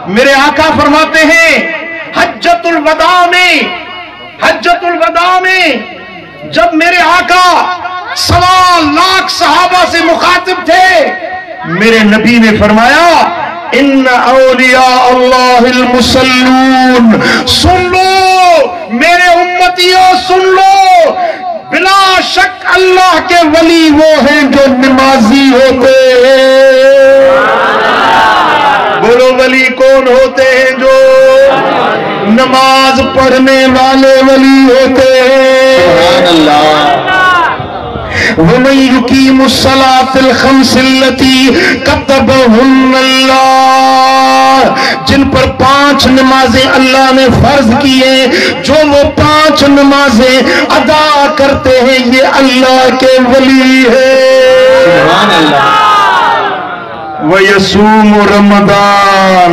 میرے آقا فرماتے ہیں حجۃ الوداع میں جب میرے آقا 1.25 لاکھ صحابہ سے مخاطب تھے، میرے نبی نے فرمایا ان اولیاء اللہ المصلون، سن لو میرے امتیوں، سن لو، بلا شک اللہ کے ولی وہ ہیں جو نمازی ہوتے ہیں۔ بولو ولی کون ہوتے ہیں؟ جو نماز پڑھنے والے ولی ہوتے ہیں۔ سبحان اللہ۔ وَمَن يُقِيمُ الصَّلَاةَ الْخَمْسِ الَّتِي كَتَبَهُنَّ اللَّهُ، جن پر 5 نمازیں اللہ نے فرض کی ہیں، جو وہ 5 نمازیں ادا کرتے ہیں، یہ اللہ کے ولی ہے۔ سبحان اللہ۔ وَيَصُومُ رَمَضَان،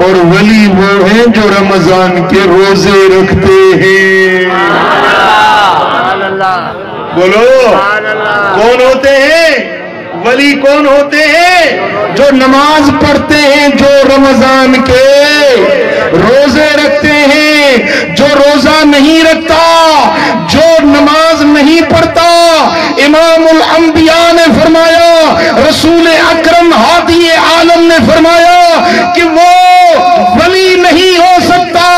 اور ولی وہ ہیں جو رمضان کے روزے رکھتے ہیں۔ بولو کون ہوتے ہیں؟ ولی کون ہوتے ہیں؟ جو نماز پڑھتے ہیں، جو رمضان کے روزے رکھتے ہیں۔ جو روزہ نہیں رکھتا، جو نماز نہیں پڑھتا، امام الانبیاء نے فرمایا، رسول اکرم ہادی عالم نے فرمایا کہ وہ ولی نہیں ہو سکتا۔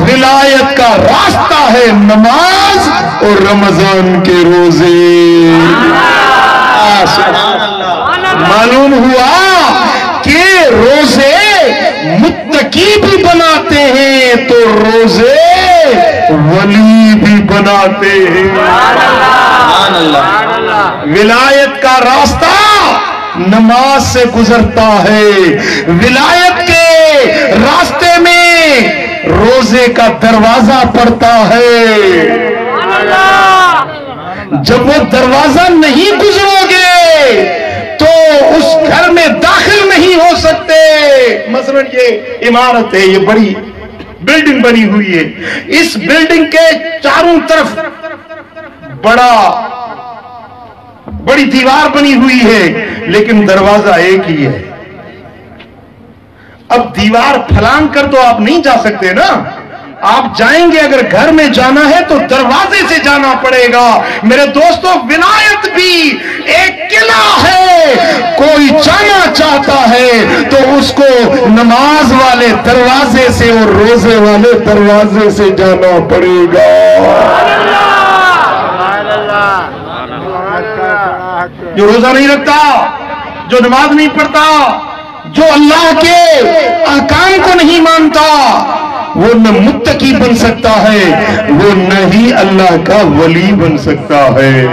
ولایت کا راستہ ہے نماز اور رمضان کے روزے۔ معلوم ہوا کہ روزے متقی بھی بناتے ہیں تو روزے ولی بھی بناتے ہیں۔ ولایت کا راستہ نماز سے گزرتا ہے، ولایت کے راستے میں روزے کا دروازہ پڑتا ہے۔ جب وہ دروازہ نہیں گزرو گے تو اس گھر میں داخل نہیں ہو سکتے۔ مثلا یہ عمارت ہے، یہ بڑی بلڈنگ بنی ہوئی ہے، اس بلڈنگ کے چاروں طرف بڑی دیوار بنی ہوئی ہے، لیکن دروازہ ایک ہی ہے۔ اب دیوار پھلانگ کر تو آپ نہیں جا سکتے نا، آپ جائیں گے، اگر گھر میں جانا ہے تو دروازے سے جانا پڑے گا۔ میرے دوستو، ولایت بھی ایک قلعہ ہے، کوئی جانا چاہتا ہے تو اس کو نماز والے دروازے سے اور روزے والے دروازے سے جانا پڑے گا۔ جو روزہ نہیں رکھتا، جو نماز نہیں پڑھتا، جو اللہ کے احکام کو نہیں مانتا، وہ نہ متقی بن سکتا ہے، وہ نہ ہی اللہ کا ولی بن سکتا ہے۔